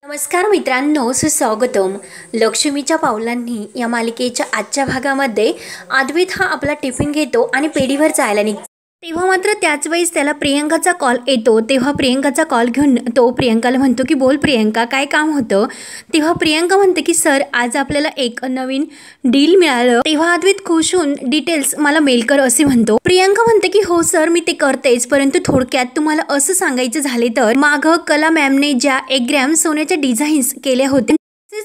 नमस्कार मित्रांनो, सुस्वागतम. लक्ष्मीच्या पावलांनी या मालिकेच्या आजच्या भागामध्ये अद्वैत हा आपला टिफिन घेतो आणि पेढीवर जायला निघतो. तेव्हा मात्र त्याच वेळेस त्याला प्रियंकाचा कॉल येतो. तेव्हा प्रियंकाचा कॉल घेऊन तो प्रियंकाला म्हणतो की बोल प्रियंका, काय काम होतं. तेव्हा प्रियंका म्हणते की सर, आज आपल्याला एक नवीन डील मिळालं. तेव्हा अद्वैत खुश होऊन डिटेल्स मला मेल कर असे म्हणतो. प्रियंका म्हणते की हो सर, मी ते करतेच, परंतु थोडक्यात तुम्हाला असं सांगायचं झाले तर मागं कला मॅमने ज्या 1 ग्रॅम सोन्याच्या डिझाईन्स केल्या होत्या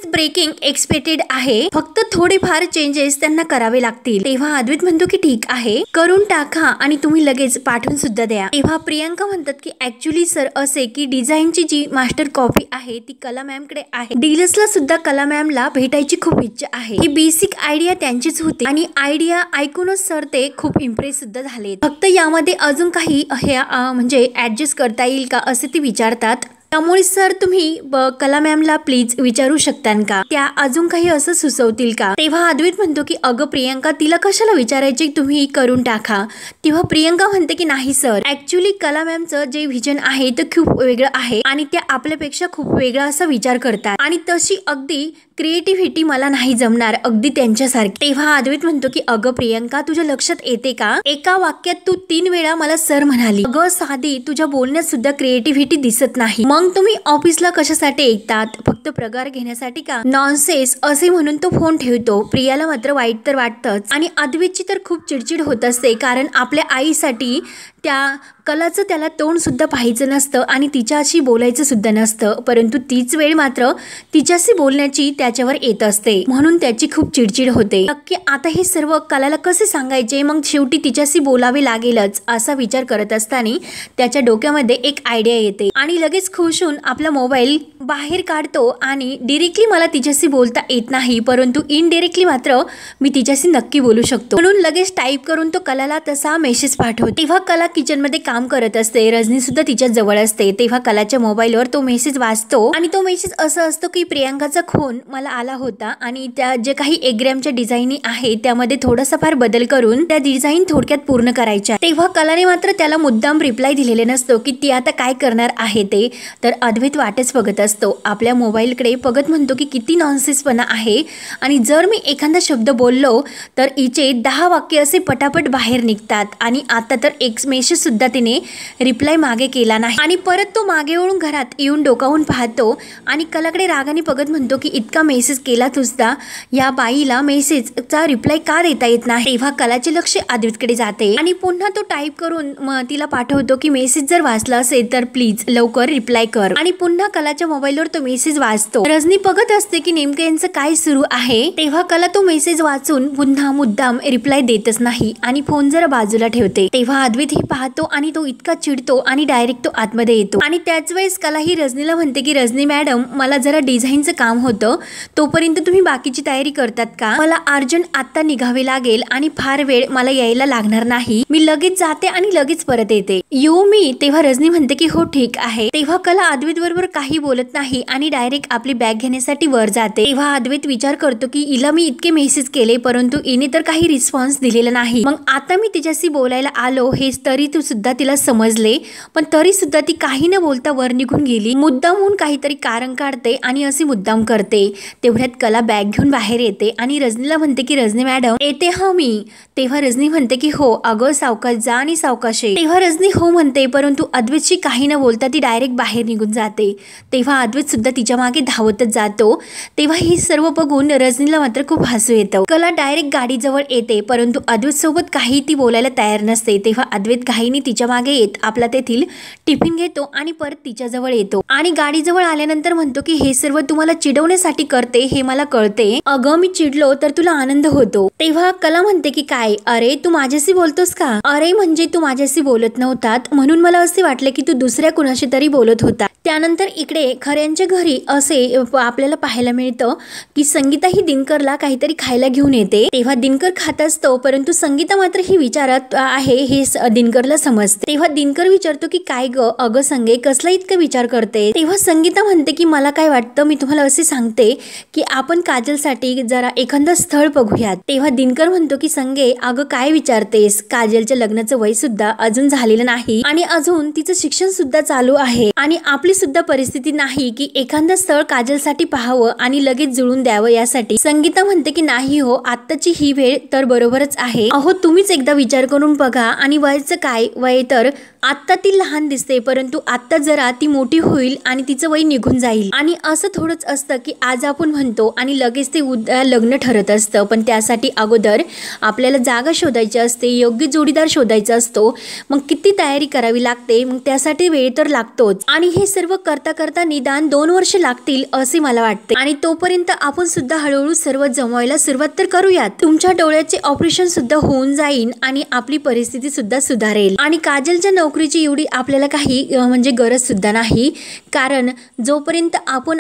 ब्रेकिंग एक्सपेक्टेड आहे, फक्त थोडेफार चेंजेस त्यांना करावे लागतील. तेव्हा अद्वैत म्हणतो की ठीक आहे, करून टाका आणि तुम्ही लगेच पाठवून सुद्धा द्या. तेव्हा प्रियंका म्हणतात की ऍक्च्युली सर असे की डिझाईनची जी मास्टर कॉपी आहे ती कला मॅम कडे आहे. डीलर्सला सुद्धा कला मॅमला भेटायची खूप इच्छा आहे. ही बेसिक आयडिया त्यांचीच होती आणि आयडिया ऐकूनच सर ते खूप इम्प्रेस सुद्धा झाले. फक्त यामध्ये अजून काही म्हणजे ऍडजस्ट करता येईल का असे ते विचारतात. त्यामुळे सर तुम्ही कला मॅमला प्लीज विचारू शकता का, त्या अजून काही असं सुचवतील का. तेव्हा अद्वैत म्हणतो की अगं प्रियंका, तिला कशाला विचारायचे, तुम्ही करून टाका. तेव्हा प्रियंका म्हणते की नाही सर, ऍक्च्युली कला मॅमचं जे व्हिजन आहे ते खूप वेगळं आहे आणि त्या आपल्यापेक्षा खूप वेगळा असा विचार करतात आणि तशी अगदी क्रिएटिव्हिटी मला नाही जमणार अगदी त्यांच्यासारखी. तेव्हा अद्वैत म्हणतो की अगं प्रियंका, तुझ्या लक्षात येते का, एका वाक्यात तू 3 वेळा मला सर म्हणाली. अगं साधी, तुझ्या बोलण्यात सुद्धा क्रिएटिव्हिटी दिसत नाही. मग तुम्ही ऑफिसला कशासाठी येतात, फक्त पगार घेण्यासाठी का. नॉनसेन्स असे म्हणून तो फोन ठेवतो. प्रियाला मात्र वाईट तर वाटतंच आणि अद्वैतची तर खूप चिडचिड होत असते, कारण आपल्या आईसाठी त्या कलाचं त्याला तोंड सुद्धा पाहायचं नसतं आणि तिच्याशी बोलायचं सुद्धा नसतं, परंतु तीच वेळ मात्र तिच्याशी बोलण्याची त्याच्यावर येत असते, म्हणून त्याची खूप चिडचिड होते. नक्की आता हे सर्व कलाला कसे सांगायचे, मग शेवटी तिच्याशी बोलावे लागेलच असा विचार करत असताना त्याच्या डोक्यामध्ये एक आयडिया येते आणि लगेच खुश होऊन आपला मोबाईल बाहेर काढतो आणि डिरेक्टली मला तिच्याशी बोलता येत नाही, परंतु इनडिरेक्टली मात्र मी तिच्याशी नक्की बोलू शकतो, म्हणून लगेच टाईप करून तो कलाला तसा मेसेज पाठवतो. तेव्हा कला किचन मध्ये काम करत असते. रजनी सुद्धा तिच्या जवळ असते. तेव्हा कलाच्या मोबाईलवर तो मेसेज वाचतो आणि तो मेसेज असा असतो की प्रियंकाचा फोन मला आला होता आणि त्या जे काही 1 ग्रॅमच्या डिझाईनी आहे त्यामध्ये थोडासा फार बदल करून त्या डिझाईन थोडक्यात पूर्ण करायच्या. तेव्हा कलाने मात्र त्याला मुद्दाम रिप्लाय दिलेले नसतो की ती आता काय करणार आहे ते. तर अद्वैत वाटच बघत असतो. आपल्या मोबाईलकडे बघत म्हणतो की किती नॉनसेन्सपणा आहे आणि जर मी एखादा शब्द बोललो तर हिचे 10 वाक्य असे पटापट बाहेर निघतात आणि आता तर एक मेसेज सुद्धा तिने रिप्लाय मागे केला नाही आणि परत तो मागे वळून घरात येऊन डोकावून पाहतो आणि कलाकडे रागाने बघत म्हणतो की इतका मेसेज केला सुद्धा या बाईला मेसेजचा रिप्लाय का देता येत नाही. तेव्हा कलाचे लक्ष अद्वैतकडे जाते आणि पुन्हा तो टाईप करून तिला पाठवतो की मेसेज जर वाचला असेल तर प्लीज लवकर रिप्लाय कर आणि पुन्हा कलाच्या मोबाईलवर तो मेसेज वाचतो. रजनी बघत असते की नेमकं यांचं काय सुरू आहे. तेव्हा कला तो मेसेज वाचून पुन्हा मुद्दाम रिप्लाय देतच नाही आणि फोन जरा बाजूला ठेवते. तेव्हा अद्वैत ही पाहतो आणि तो इतका चिडतो आणि डायरेक्ट तो आतमध्ये येतो आणि त्याच वेळेस कला ही रजनीला म्हणते की रजनी मॅडम, मला जरा डिझाईनचं काम होतं, तोपर्यंत तुम्ही बाकीची तयारी करतात का. मला अर्जंट आता निघावे लागेल आणि फार वेळ मला यायला लागणार नाही. मी लगेच जाते आणि लगेच परत येते. येऊ मी. तेव्हा रजनी म्हणते की हो ठीक आहे. तेव्हा कला अद्वैत बरोबर काही बोलत नाही आणि डायरेक्ट आपली बॅग घेण्यासाठी वर जाते. तेव्हा अद्वैत विचार करतो की हिला मी इतके मेसेज केले परंतु हिने तर काही रिस्पॉन्स दिलेला नाही. मग आता मी तिच्याशी बोलायला आलो हे तरी तू सुद्धा तिला समजले, पण तरी सुद्धा ती काही न बोलता वर निघून गेली. मुद्दामहून काहीतरी कारण काढते आणि असे मुद्दाम करते. तेवढ्यात कला बॅग घेऊन बाहेर येते आणि रजनीला म्हणते की रजनी मॅडम येते हा मी. तेव्हा रजनी म्हणते की हो अगं सावकाश जा आणि सावकाश ये. तेव्हा रजनी हो म्हणते, परंतु अद्वैतशी काही न बोलता ती डायरेक्ट बाहेर निघून जाते. तेव्हा अद्वैत सुद्धा तिच्या मागे धावतच जातो. तेव्हा हे सर्व बघून रजनीला मात्र खूप हसू येतं. कला डायरेक्ट गाडीजवळ येते, परंतु अद्वैत सोबत काही ती बोलायला तयार नसते. तेव्हा अद्वैत घाईने तिच्या मागे येत आपला तेथील टिफिन घेतो आणि परत तिच्या जवळ येतो आणि गाडीजवळ आल्यानंतर म्हणतो की हे सर्व तुम्हाला चिडवण्यासाठी करते हे मला कळते. अगं मी चिडलो तर तुला आनंद होतो. तेव्हा कला म्हणते की काय, अरे तू माझ्याशी बोलतोस का. अरे म्हणजे तू माझ्याशी बोलत नव्हतात म्हणून मला असे वाटले की तू दुसऱ्या कुणाशी तरी बोलत होता. त्यानंतर इकडे खऱ्यांच्या घरी असे आपल्याला पाहायला मिळतं की संगीता ही दिनकरला काहीतरी खायला घेऊन येते. तेव्हा दिनकर खात असतो, परंतु संगीता मात्र ही विचारत आहे हे दिनकरला समजते. असते। तेव्हा दिनकर विचारतो की काय ग अगं संगे कसला इतका विचार करते। तेव्हा संगीता म्हणते की मला काय वाटतं मी तुम्हाला असे सांगते की आपण काजलसाठी जरा एखादं स्थळ बघूयात। तेव्हा दिनकर म्हणतो की संगे अगं काय विचारतेस, काजलच्या लग्नाचं वय सुद्धा अजून झालेलं नाही आणि अजून तिचं शिक्षण सुद्धा चालू आहे आणि आपली सुद्धा परिस्थिती नाही की एखादं स्थळ काजलसाठी पाहावं आणि लगेच जुळून द्यावं। यासाठी संगीता म्हणते की नाही हो, आत्ताची ही वेळ तर बरोबरच आहे। अहो तुम्हीच एकदा विचार करून बघा आणि वयाचं काय, वय तर आत्ता ती लहान दिसते परंतु आत्ता जरा ती मोठी होईल आणि तिचं वय निघून जाईल आणि असं थोडंच असतं की आज आपण म्हणतो आणि लगेच ते उद्या लग्न ठरत असतं, पण त्यासाठी अगोदर आपल्याला जागा शोधायची असते, योग्य जोडीदार शोधायचा असतो, मग किती तयारी करावी लागते, मग त्यासाठी वेळ तर लागतोच आणि हे सर्व करता करता निदान 2 वर्ष लागतील असे मला वाटते आणि तोपर्यंत आपण सुद्धा हळूहळू सर्व जमवायला सुरुवात तर करूयात। तुमच्या डोळ्याचे ऑपरेशन सुद्धा होऊन जाईल आणि आपली परिस्थिती सुद्धा सुधारेल आणि काजलच्या नोकरीची एवढी आपल्याला काही म्हणजे गरज सुद्धा नाही, कारण जोपर्यंत आपण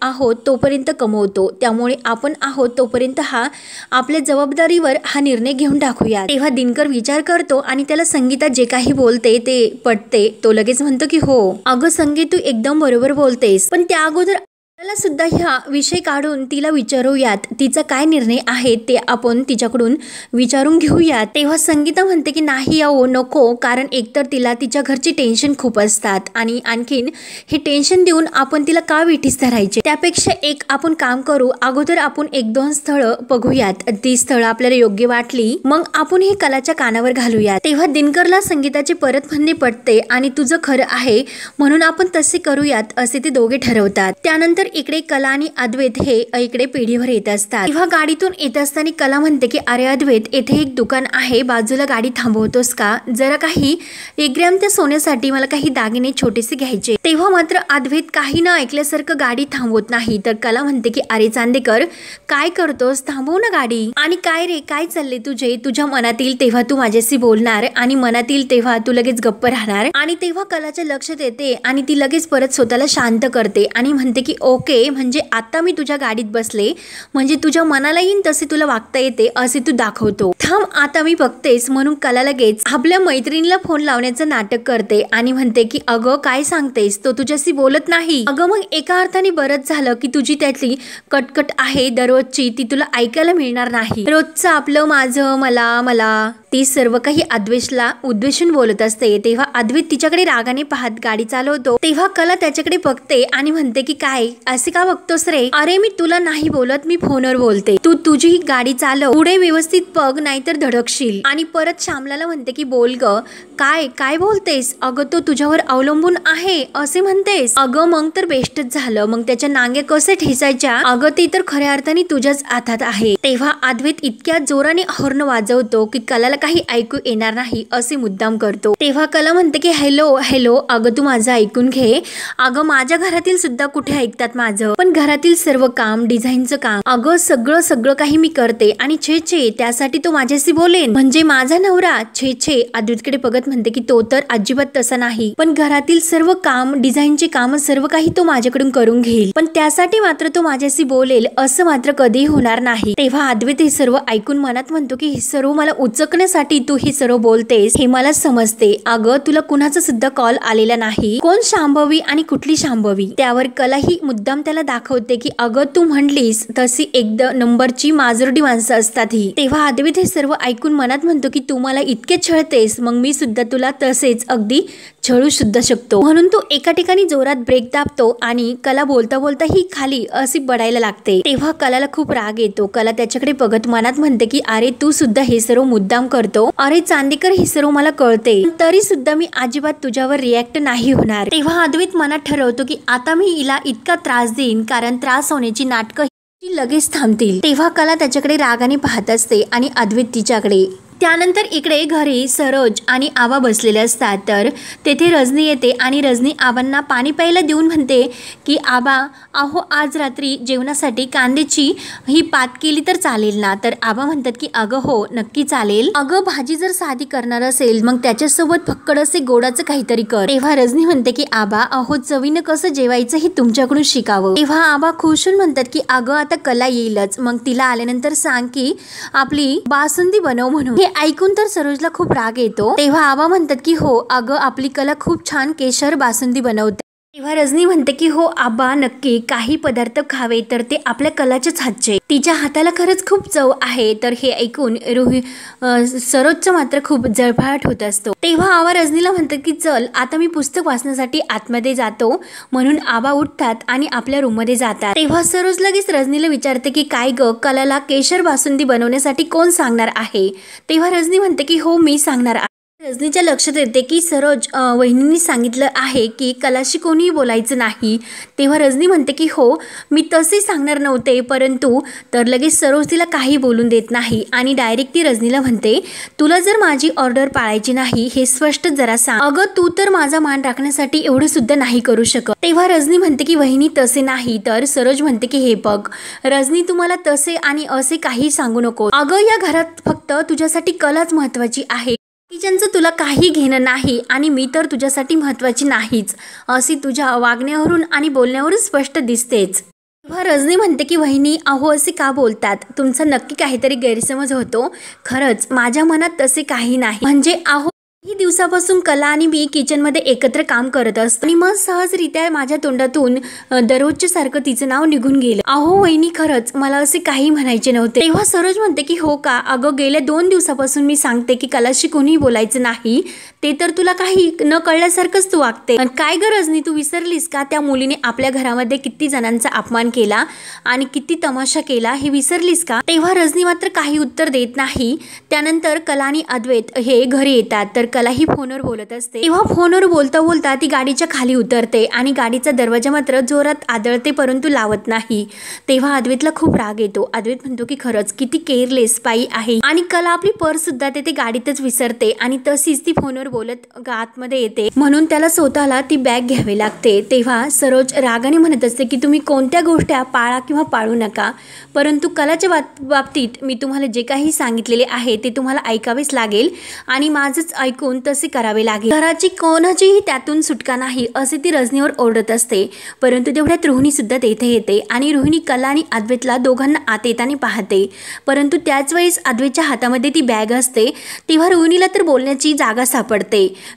आहोत तोपर्यंत कमवतो, त्यामुळे आपण आहोत तोपर्यंत आपल्या जबाबदारीवर हा निर्णय घेऊन टाकूया। तेव्हा दिनकर विचार करतो आणि त्याला संगीता जे काही बोलते ते पटते। तो लगेच म्हणतो की हो अगं संगीत तू एकदम बरोबर बोलतेस, पण त्या अगोदर मला सुद्धा ह्या विषय काढून तिला विचारूयात, तिचा काय निर्णय आहे ते आपण तिच्याकडून विचारून घेऊयात। तेव्हा संगीता म्हणते की नाही अहो नको, कारण एकतर तिला तिच्या घरची टेन्शन खूप असतात आणि आणखीन हे टेन्शन देऊन आपण तिला का विठीस धरायचे, त्यापेक्षा एक आपण काम करू, अगोदर आपण 1-2 स्थळं बघूयात, ती स्थळं आपल्याला योग्य वाटली मग आपण हे कलाच्या कानावर घालूयात। तेव्हा दिनकरला संगीताचे परत म्हणणे पटते आणि तुझं खरं आहे म्हणून आपण तसे करूयात असे ते दोघे ठरवतात। त्यानंतर इकडे कला आणि अद्वैत हे इकडे पेढीवर येत असतात। तेव्हा गाडीतून येत असताना कला म्हणते की अरे अद्वैत येथे एक दुकान आहे, बाजूला गाडी थांबवतोस का, जरा काही 1 ग्रॅम त्या सोन्यासाठी मला काही दागिने छोटेसे घ्यायचे। तेव्हा मात्र अद्वैत काही न ऐकल्यासारखं गाडी थांबवत नाही, तर कला म्हणते की अरे चांदेकर काय करतोस, थांबव ना गाडी, आणि काय रे काय चालले तुझे, तुझ्या मनातील तेव्हा तू माझ्याशी बोलणार आणि मनातील तेव्हा तू लगेच गप्प राहणार। आणि तेव्हा कलाच्या लक्षात येते आणि ती लगेच परत स्वतःला शांत करते आणि म्हणते की ओके, म्हणजे आता मी तुझ्या गाडीत बसले म्हणजे तुझ्या मनाला येईन तसे तुला वागता येते असे तू दाखवतो, थांब आता मी बघतेस। म्हणून कला लगेच आपल्या मैत्रिणीला फोन लावण्याचं नाटक करते आणि म्हणते की अगं काय सांगतेस, तो तुझ्याशी बोलत नाही। अगं मग एका अर्थाने बरंच झालं की तुझी त्यातली कटकट आहे दररोजची ती तुला ऐकायला मिळणार नाही, रोजचं आपलं माझं मला मला ती सर्व काही अद्वैतला उद्देशून बोलत असते। तेव्हा अद्वैत तिच्याकडे रागाने पाहत गाडी चालवतो, तेव्हा कला त्याच्याकडे बघते आणि म्हणते की काय असे का बघतोस रे, अरे मी तुला नाही बोलत, मी फोनवर बोलते, तू तुझी गाडी चालव, पुढे व्यवस्थित बघ नाहीतर धडकशील। आणि परत श्यामलाला म्हणते की बोल ग काय काय बोलतेस, अगं तो तुझ्यावर अवलंबून आहे असे म्हणतेस, अगं मग तर बेस्टच झालं, मग त्याच्या नांगे कसे ठेचायच्या, अगं ते तर खऱ्या अर्थाने तुझ्याच हातात आहे। तेव्हा अद्वैत इतक्या जोराने हॉर्न वाजवतो की कलाला काही ऐकू येणार नाही असे मुद्दाम करतो। तेव्हा कला म्हणते की हॅलो हॅलो, अगं तू माझं ऐकून घे, अगं माझ्या घरातील सुद्धा कुठे ऐकतात माझं, पण घरातील सर्व काम, डिझाईनचं काम, अगं सगळं काही मी करते आणि छे छे त्यासाठी तो माझ्याशी बोलेन, म्हणजे माझा नवरा, छे छे। अद्वैतकडे बघत म्हणते की तो तर अजिबात तसा नाही, पण घरातील सर्व काम, डिझाईनचे काम सर्व काही तो माझ्याकडून करून घेईल, पण त्यासाठी मात्र तो माझ्याशी बोलेल असं मात्र कधीही होणार नाही। तेव्हा अद्वैत हे सर्व ऐकून मनात म्हणतो की हे सर्व मला उचकण्यासाठी तू हे सर्व बोलतेस हे मला समजते, अगं तुला कुणाचा सुद्धा कॉल आलेला नाही, कोण शांभवी आणि कुठली शांभवी। त्यावर कला ही मुद्दाम त्याला दाखवते की अगं तू म्हणलीस तशी एकदम नंबरची माजोरडी माणसं असतात ही। तेव्हा अद्वैत हे सर्व ऐकून मनात म्हणतो की तू मला इतके छळतेस मग मी सुद्धा तुला तसेच अगदी छळू सुद्धा शकतो, म्हणून तो एका ठिकाणी जोरात ब्रेक दाबतो आणि कला बोलता बोलता ही खाली अशी बडायला लागते। तेव्हा कलाला खूप राग येतो, कला त्याच्याकडे बघत मनात म्हणते की अरे तू सुद्धा हे सर्व मुद्दाम करतो, अरे चांदेकर हे सर्व मला कळते, तरी सुद्धा मी अजिबात तुझ्यावर रिॲक्ट नाही होणार। तेव्हा अद्वैत मनात ठरवतो की आता मी हिला इतका त्रास देईन कारण त्रास होण्याची नाटकं लगेच थांबतील। तेव्हा कला त्याच्याकडे रागाने पाहत असते आणि अद्वैत तिच्याकडे। त्यानंतर इकडे घरी सरोज आणि आबा बसलेले असतात, तर तेथे रजनी येते आणि रजनी आबांना पाणी प्यायला देऊन म्हणते की आबा अहो आज रात्री जेवणासाठी कांद्याची ही पात केली तर चालेल ना, तर आबा म्हणतात की अगं हो नक्की चालेल, अगं भाजी जर साधी करणार असेल मग त्याच्यासोबत फक्कड असे गोडाचं काहीतरी कर। तेव्हा रजनी म्हणते की आबा अहो चवीनं कसं जेवायचं हे तुमच्याकडून शिकावं। तेव्हा आबा खुश होऊन म्हणतात की अगं आता कला येईलच, मग तिला आल्यानंतर सांग की आपली बासुंदी बनव म्हणून। हे ऐकून तर सरोजला खूप राग येतो। तेव्हा आबा म्हणतात की हो अगं आपली कला खूप छान केशर बासुंदी बनवते। तेव्हा रजनी म्हणते की हो आबा नक्की काही पदार्थ खावे तर ते आपल्या कलाच्याच हातचे, तिच्या हाताला खरंच खूप चव आहे। तर हे ऐकून सरोजचं मात्र खूप जळफळाट होत असतो। तेव्हा आबा रजनीला म्हणतात की चल आता मी पुस्तक वाचण्यासाठी आतमध्ये जातो, म्हणून आबा उठतात आणि आपल्या रूम मध्ये जातात। तेव्हा सरोज लगेच रजनीला विचारते की काय ग कलाला केशर बासुंदी बनवण्यासाठी कोण सांगणार आहे। तेव्हा रजनी म्हणते की हो मी सांगणार आहे। रजनीच्या लक्षात येते की सरोज वहिनींनी सांगितलं आहे की कलाशी कोणीही बोलायचं नाही। तेव्हा रजनी म्हणते की हो मी तसे सांगणार नव्हते, परंतु तर लगेच सरोज तिला काही बोलून देत नाही आणि डायरेक्ट ती रजनीला म्हणते तुला जर माझी ऑर्डर पाळायची नाही हे स्पष्ट जरा सांग, अगं तू तर माझा मान राखण्यासाठी एवढं सुद्धा नाही करू शकत। तेव्हा रजनी म्हणते की वहिनी तसे नाही। तर सरोज म्हणते की हे बघ रजनी तुम्हाला तसे आणि असे काही सांगू नको, अगं या घरात फक्त तुझ्यासाठी कलाच महत्वाची आहे, किचनचं तुला काही घेणं नाही आणि मी तर तुझ्यासाठी महत्वाची नाहीच अशी तुझ्या वागण्यावरून आणि बोलण्यावरून स्पष्ट दिसतेच। तेव्हा रजनी म्हणते की वहिनी अहो असे का बोलतात, तुमचा नक्की काहीतरी गैरसमज होतो, खरंच माझ्या मनात तसे काही नाही, म्हणजे अहो काही दिवसापासून कला आणि मी किचनमध्ये एकत्र काम करत असतो आणि मग सहजरित्या माझ्या तोंडातून दररोजच्या सारखं तिचं नाव निघून गेलं। अहो वहिनी खरंच मला असे काही म्हणायचे नव्हते। तेव्हा सरोज म्हणते की हो का, अगं गेल्या 2 दिवसापासून मी सांगते की कलाशी कोणीही बोलायचं नाही, ते तर तुला काही न कळल्यासारखंच तू वागते। काय ग रजनी तू विसरलीस का त्या मुलीने आपल्या घरामध्ये किती जणांचा अपमान केला आणि किती तमाशा केला हे विसरलीस का। तेव्हा रजनी मात्र काही उत्तर देत नाही। त्यानंतर कला आणि अद्वैत हे घरी येतात तर कला ही फोनवर बोलत असते। तेव्हा फोनवर बोलता बोलता ती गाडीच्या खाली उतरते आणि गाडीचा दरवाजा मात्र जोरात आदळते परंतु लावत नाही। तेव्हा अद्वैतला खूप राग येतो। अद्वैत म्हणतो की खरंच किती केअरलेस बाई आहे आणि कला आपली पर्स सुद्धा ते गाडीतच विसरते आणि तशीच ती फोनवर बोलत आतमध्ये येते, म्हणून त्याला स्वतःला ती बॅग घ्यावी लागते। तेव्हा सरोज रागाने म्हणत असते की तुम्ही कोणत्या गोष्टी पाळा किंवा पाळू नका, परंतु कलाच्या बाबतीत मी तुम्हाला जे काही सांगितलेले आहे ते तुम्हाला ऐकावेच लागेल आणि माझंच ऐकून तसे करावे लागेल, घराची कोणाचीही त्यातून सुटका नाही असे ती रजनीवर ओरडत असते। परंतु तेवढ्यात रोहिणी सुद्धा तेथे येते आणि रोहिणी कला आणि अद्वैतला दोघांना आत येताना पाहते, परंतु त्याच वेळेस अद्वैतच्या हातामध्ये ती बॅग असते। तेव्हा रोहिणीला तर बोलण्याची जागा सापडते।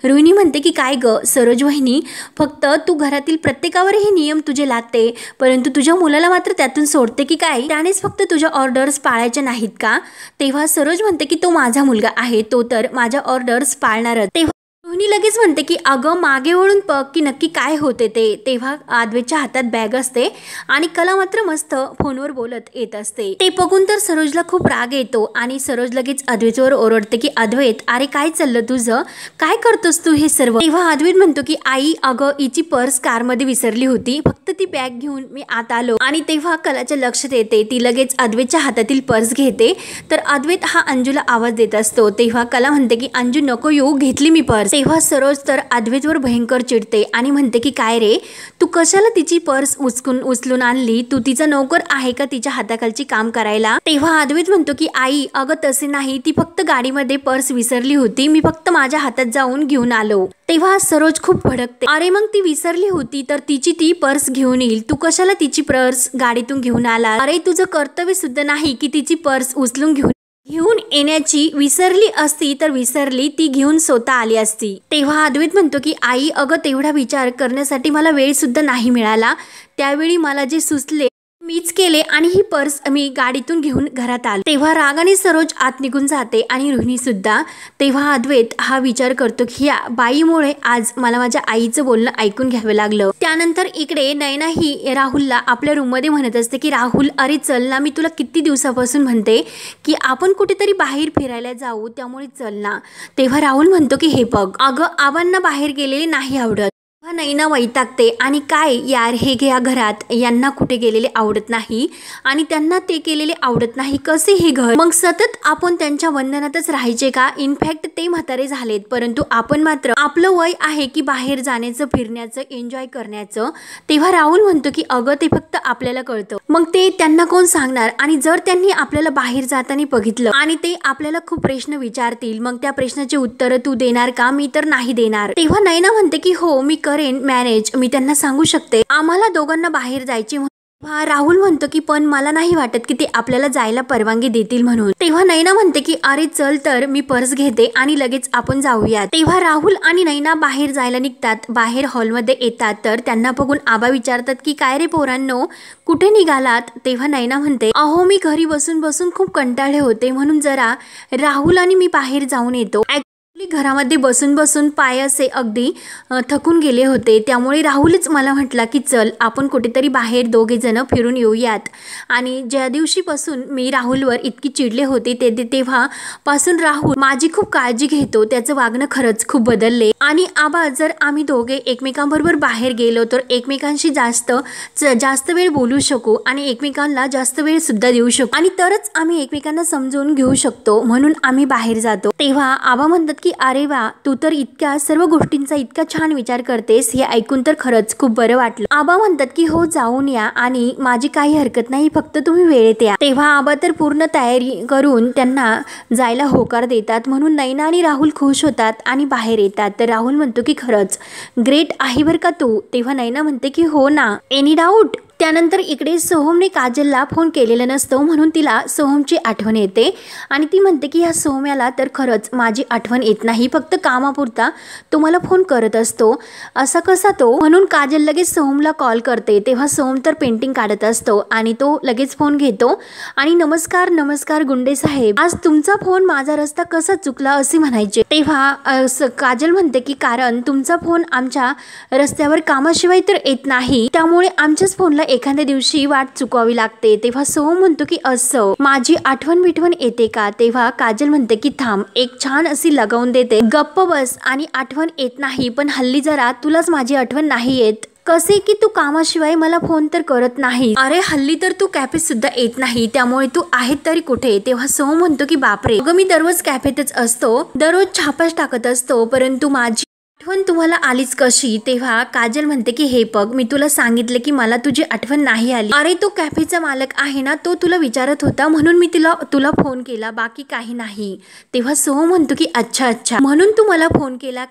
रोहिणी म्हणते की काय ग सरोज वहिनी, फक्त तू घरातील प्रत्येकावर हे नियम तुझे लादते परंतु तुझ्या मुलाला मात्र त्यातून सोडते की काय, त्यानेच फक्त तुझ्या ऑर्डर्स पाळायच्या नाहीत का। तेव्हा सरोज म्हणते की तो माझा मुलगा आहे, तो तर माझ्या ऑर्डर्स पाळणारच। तेव्हा रोहिणी लगेच म्हणते की अगं मागे वळून बघ की नक्की काय होते ते। तेव्हा अद्वैतच्या हातात बॅग असते आणि कला मात्र मस्त फोनवर बोलत येत असते। ते बघून तर सरोजला खूप राग येतो आणि सरोज लगेच अद्वैतवर ओरडते की अद्वैत अरे काय चाललं तुझं, काय करतोस तू हे सर्व। तेव्हा अद्वैत म्हणतो की आई अगं हिची पर्स कारमध्ये विसरली होती, फक्त ती बॅग घेऊन मी आत आलो। आणि तेव्हा कलाच्या लक्षात येते, ती लगेच अद्वैतच्या हातातील पर्स घेते तर अद्वैत हा अंजूला आवाज देत असतो। तेव्हा कला म्हणते की अंजू नको येऊ, घेतली मी पर्स। तेव्हा सरोज तर अद्वैतवर भयंकर चिडते आणि म्हणते की काय रे तू कशाला तिची पर्स उचलून आणली, तू तिचा नोकर आहे का तिच्या हाताखालची काम करायला। तेव्हा अद्वैत म्हणतो की आई अगं तसे नाही, ती फक्त गाडीमध्ये पर्स विसरली होती, मी फक्त माझ्या हातात जाऊन घेऊन आलो। तेव्हा सरोज खूप भडकते, अरे मग ती विसरली होती तर तिची ती पर्स घेऊन येईल, तू कशाला तिची पर्स गाडीतून घेऊन आला, अरे तुझं कर्तव्य सुद्धा नाही की तिची पर्स उचलून घेऊन येण्याची, विसरली असती तर विसरली, ती घेऊन स्वतः आली असती। तेव्हा अद्वैत म्हणतो की आई अगं तेवढा विचार करण्यासाठी मला वेळ सुद्धा नाही मिळाला, त्यावेळी मला जे सुचले मीच केले आणि ही पर्स मी गाडीतून घेऊन घरात आलो। तेव्हा रागाने सरोज आत निघून जाते आणि रोहिणी सुद्धा। तेव्हा अद्वैत हा विचार करतो की या बाईमुळे आज मला माझ्या आईचं बोलणं ऐकून घ्यावं लागलं। त्यानंतर इकडे नयना ही राहुलला आपल्या रूम मध्ये म्हणत असते की राहुल अरे चल ना, मी तुला किती दिवसापासून म्हणते की आपण कुठेतरी बाहेर फिरायला जाऊ, त्यामुळे चल ना। तेव्हा राहुल म्हणतो की हे बघ अगं आबांना बाहेर गेलेले नाही आवडत। नैना वैतागते आणि काय यार हे या घरात यांना कुठे गेलेले आवडत नाही आणि त्यांना ते केलेले आवडत नाही, कसे हे घर, मग सतत आपण त्यांच्या बंधनातच राहायचे का। इनफॅक्ट ते म्हातारे झालेत परंतु आपण मात्र आपलं वय आहे की बाहेर जाण्याचं, फिरण्याचं, एन्जॉय करण्याचं। तेव्हा राहुल म्हणतो की अगं ते फक्त आपल्याला कळतं, मग ते त्यांना कोण सांगणार, आणि जर त्यांनी आपल्याला बाहेर जाताना बघितलं आणि ते आपल्याला खूप प्रश्न विचारतील मग त्या प्रश्नाचे उत्तर तू देणार का, मी तर नाही देणार। तेव्हा नैना म्हणते की हो मी करेन मॅनेज, मी त्यांना सांगू शकते आम्हाला दोघांना बाहेर जायचे राहुल म्हणतो की पण मला नाही वाटत की ते आपल्याला जायला परवानगी देतील म्हणून. तेव्हा नैना म्हणते की अरे चल तर मी पर्स घेते आणि लगेच आपण जाऊयात. तेव्हा राहुल आणि नैना बाहेर जायला निघतात. बाहेर हॉलमध्ये येतात तर त्यांना बघून आबा विचारतात की काय रे पोरांनो, कुठे निघालात? तेव्हा नैना म्हणते अहो मी घरी बसून बसून खूप कंटाळले होते म्हणून जरा राहुल आणि मी बाहेर जाऊन येतो. घरामध्ये बसून बसून पाय असे अगदी थकून गेले होते, त्यामुळे राहुलच मला म्हटला की चल आपण कुठेतरी बाहेर दोघे जण फिरून येऊयात. आणि ज्या दिवशीपासून मी राहुलवर इतकी चिडले होते तेव्हापासून राहुल माझी खूप काळजी घेतो. त्याचं वागणं खरंच खूप बदलले. आणि आबा जर आम्ही दोघे एकमेकांबरोबर बाहेर गेलो तर एकमेकांशी जास्त वेळ बोलू शकू आणि एकमेकांना जास्त वेळ सुद्धा देऊ शकू आणि तरच आम्ही एकमेकांना समजून घेऊ शकतो, म्हणून आम्ही बाहेर जातो. तेव्हा आबा म्हणतात की अरे वा, तू तर इतक्या सर्व गोष्टींचा इतका छान विचार करतेस, हे ऐकून तर खरंच खूप बरं वाटलं. आबा म्हणतात की हो जाऊन या आणि माझी काही हरकत नाही, फक्त तुम्ही वेळेत या. तेव्हा आबा तर पूर्ण तयारी करून त्यांना जायला होकार देतात. म्हणून नैना आणि राहुल खुश होतात आणि बाहेर येतात. तर राहुल म्हणतो की खरंच ग्रेट आहे बरं का तू. तेव्हा नैना म्हणते की हो ना, एनी डाऊट. त्यानंतर इकडे सोहमने काजलला फोन केलेला नसतो म्हणून तिला सोहमची आठवण येते आणि ती म्हणते की ह्या सोहम्याला तर खरंच माझी आठवण येत नाही, फक्त कामापुरता तो मला फोन करत असतो, असा कसा तो. म्हणून काजल लगेच सोहमला कॉल करते. तेव्हा सोहम तर पेंटिंग काढत असतो आणि तो लगेच फोन घेतो आणि नमस्कार गुंडे साहेब, आज तुमचा फोन माझा रस्ता कसा चुकला असे म्हणायचे. तेव्हा काजल म्हणते की कारण तुमचा फोन आमच्या रस्त्यावर कामाशिवाय तर येत नाही, त्यामुळे आमच्याच फोनला एखाद्या दिवशी वाट चुकवावी लागते. तेव्हा सोहम म्हणतो की असं माझी आठवण येते का. तेव्हा काजल म्हणते की थांब, एक छान अशी लगावून देते, गप्प बस. आणि आठवण येत नाही पण हल्ली जरा तुलाच माझी आठवण नाही येत. कसे की तू कामाशिवाय मला फोन तर करत नाही. अरे हल्ली तर तू कॅफेत सुद्धा येत नाही, त्यामुळे तू आहेत तरी कुठे. तेव्हा सोहम म्हणतो की बापरे, अगं मी दररोज कॅफेतच असतो, दररोज छापाच टाकत असतो, परंतु माझी आठवण तुम्हाला आलीच कशी. तेव्हा काजल म्हणते की हे बघ, मी तुला सांगितले की मला तुझी आठवण नाही आली. अरे तो कॅफेचा मालक आहे ना, तो तुला विचारत होता म्हणून मी तुला फोन केला, बाकी काही नाही. तेव्हा सोहम म्हणतो की अच्छा म्हणून तू मला फोन केला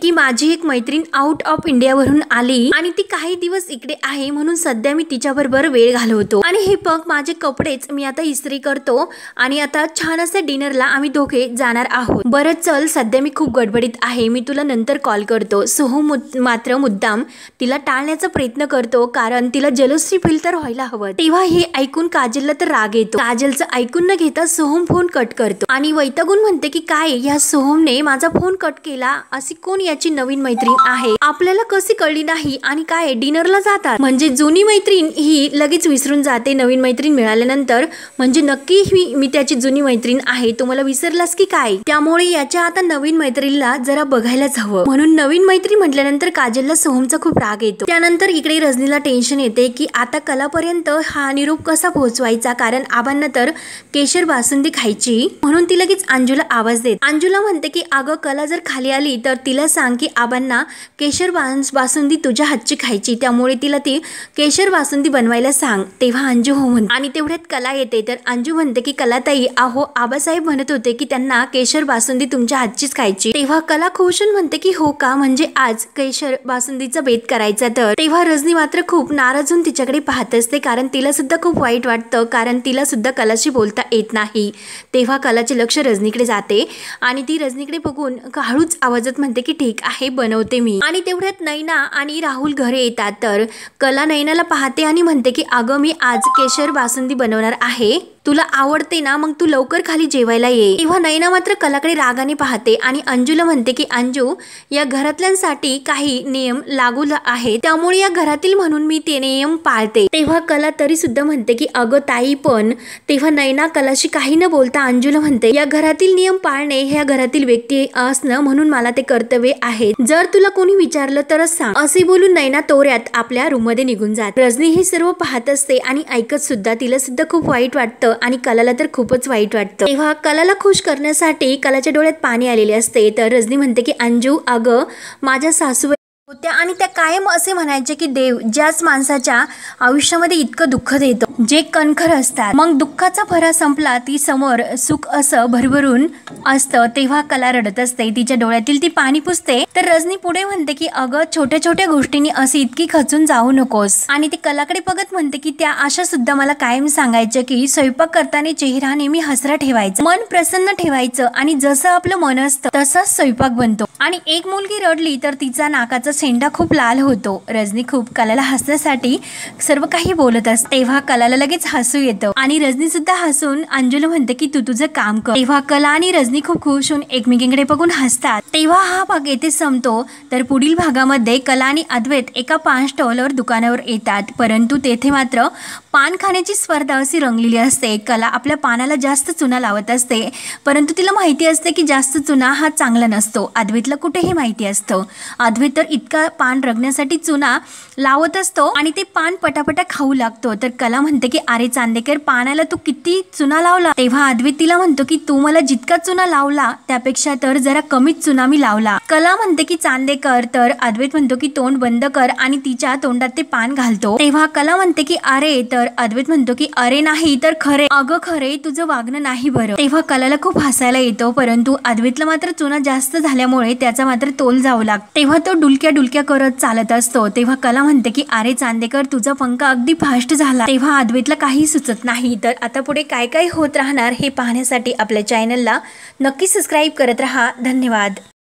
की माझी एक मैत्रीण आउट ऑफ इंडियावरून आली आणि ती काही दिवस इकडे आहे, म्हणून सध्या मी तिच्याबरोबर वेळ घालवतो. आणि हे बघ माझे कपडेच मी आता इस्त्री करतो आणि आता छान असे डिनरला आम्ही दोघे जाणार आहोत. बरं चल, सध्या मी खूप गडबडीत आहे, मी तुला नंतर कॉल करतो. सोहम मात्र मुद्दाम तिला टाळण्याचा प्रयत्न करतो, कारण तिला जलसी फील तर व्हायला हवं. तेव्हा हे ऐकून काजलला तर राग येतो. काजलचं ऐकून न घेता सोहम फोन कट करतो आणि वैतागून म्हणते की काय ह्या सोहमने माझा फोन कट केला, अशी कोण याची नवीन मैत्रीण आहे, आपल्याला कशी कळली नाही. आणि काय डिनरला जातात म्हणजे जुनी मैत्रीण ही लगेच विसरून जाते नवीन मैत्रीण मिळाल्यानंतर. म्हणजे नक्की मी त्याची जुनी मैत्रीण आहे, तुम्हाला विसरलास की काय. त्यामुळे याच्या आता नवीन मैत्रीणला जरा बघायलाच हवं. म्हणून नवीन मैत्रीण म्हटल्यानंतर काजलला सोहमचा खूप राग येतो. त्यानंतर इकडे रजनीला टेन्शन येते की आता कलापर्यंत हा निरोप कसा पोहोचवायचा, कारण आबांना तर केशर बासुंदी खायची. म्हणून ती लगेच अंजूला आवाज देते. अंजूला म्हणते की अगं कला जर खाली आली तर तिला सांग की आबांना केशर बासुंदी तुझ्या हातची खायची, त्यामुळे तिला ती केशर बासुंदी बनवायला सांग. तेव्हा अंजू हो म्हणते आणि तेवढ्यात कला येते. तर अंजू म्हणते की कलाताई, अहो आबासाहेब म्हणत होते की त्यांना केशर बासुंदी तुमच्या हातचीच खायची. तेव्हा कला खुशून म्हणते की हो का, म्हणजे आज केशर बासुंदीचा बेत करायचा. तर तेव्हा रजनी मात्र खूप नाराज होऊन तिच्याकडे पाहत असते, कारण तिला सुद्धा खूप वाईट वाटतं, कारण तिला सुद्धा कलाशी बोलता येत नाही. तेव्हा कलाचे लक्ष रजनीकडे जाते आणि ती रजनीकडे बघून हळूच आवाजात म्हणते की ठीक आहे बनवते मी. आणि तेवढ्यात नैना आणि राहुल घरी येतात. तर कला नैनाला पाहते आणि म्हणते की अगं मी आज केशर बासुंदी बनवणार आहे, तुला आवडते ना, मग तू लवकर खाली जेवायला ये. तेव्हा नैना मात्र कलाकडे रागाने पाहते आणि अंजूला म्हणते की अंजू, या घरातल्यांसाठी काही नियम लागू आहेत, त्यामुळे या घरातील म्हणून मी ते नियम पाळते. तेव्हा कला तरी सुद्धा म्हणते की अगं ताई पण. तेव्हा नैना कलाशी काही न बोलता अंजूला म्हणते या घरातील नियम पाळणे ह्या घरातील व्यक्ती असणं म्हणून मला ते कर्तव्य आहे, जर तुला कोणी विचारलं तरच सांग. असे बोलून नैना तोऱ्यात आपल्या रूम मध्ये निघून जाते. रजनी हे सर्व पाहत असते आणि ऐकत सुद्धा. तिला सुद्धा खूप वाईट वाटतं आणि कलाला तर खूपच वाईट वाटतं. तेव्हा कलाला खुश करण्यासाठी कलाच्या डोळ्यात पाणी आलेले असते. तर रजनी म्हणते की अंजू, अगं माझ्या सासूबाई होत्या आणि त्या कायम असे म्हणायचे की देव ज्याच माणसाच्या आयुष्यामध्ये इतकं दुःख देतो, जे कणखर असतात, मग दुःखाचा फरा संपला, ती समोर सुख असं भरभरून असतं तेव्हा कला रडत असते, तिच्या डोळ्यातील ती पाणी पुसते. तर रजनी पुढे म्हणते की अगं छोट्या छोट्या गोष्टींनी अशी इतकी खचून जाऊ नकोस. आणि ती कलाकडे बघत म्हणते की त्या आशा सुद्धा मला कायम सांगायच्या की स्वयंपाक करताना चेहरा नेहमी हसरा ठेवायचा, मन प्रसन्न ठेवायचं आणि जसं आपलं मन असतं तसाच स्वयंपाक बनतो. आणि एक मुलगी रडली तर तिचा नाकाचा शेंडा खूप लाल होतो. रजनी खूप कलाला हसण्यासाठी सर्व काही बोलत असते, तेव्हा कलाला लगेच हसू येतं आणि रजनी सुद्धा हसून अंजुला म्हणते की तू तुझं काम कर. तेव्हा कला आणि रजनी खूप खुश होऊन एकमेकींकडे बघून हसतात. तेव्हा हा भाग येथे संपतो. तर पुढील भागामध्ये कला आणि अद्वैत एका पान स्टॉलवर दुकानावर येतात, परंतु तेथे मात्र पान खाण्याची स्पर्धा अशी रंगलेली असते. कला आपल्या पानाला जास्त चुना लावत असते, परंतु तिला माहिती असते की जास्त चुना हा चांगला नसतो. अद्वैतला कुठेही माहिती असतं. अद्वैत तर इतका पान रंगण्यासाठी चुना लावत असतो आणि ते पान पटापटा खाऊ लागतो. तर कला म्हणते की अरे चांदेकर, पानाला तू किती चुना लावला. तेव्हा अद्वैत तिला म्हणतो की तू मला जितका चुना लावला त्यापेक्षा तर जरा कमीच चुना मी लावला. कला म्हणते की चांदेकर, तर अद्वैत म्हणतो की तोंड बंद कर आणि तिच्या तोंडात ते पान घालतो. तेव्हा कला म्हणते की अरे, तर अद्वैत म्हणतो की अरे नाही तर खरे, अगं खरे तुझं वागणं नाही बरं. तेव्हा कलाला खूप हसायला येतो, परंतु अद्वैतला मात्र चुना जास्त झाल्यामुळे त्याचा मात्र तोल जाऊ लागतो. तेव्हा तो डुलक्या डुलक्या करत चालत असतो. तेव्हा कला म्हणते की अरे चांदेकर, तुझा पंखा अगदी फास्ट झाला. तेव्हा अद्वैतला काही सुचत नाही. तर आता पुढे काय काय होत राहणार हे पाहण्यासाठी आपल्या चॅनलला नक्की सबस्क्राईब करत राहा. धन्यवाद.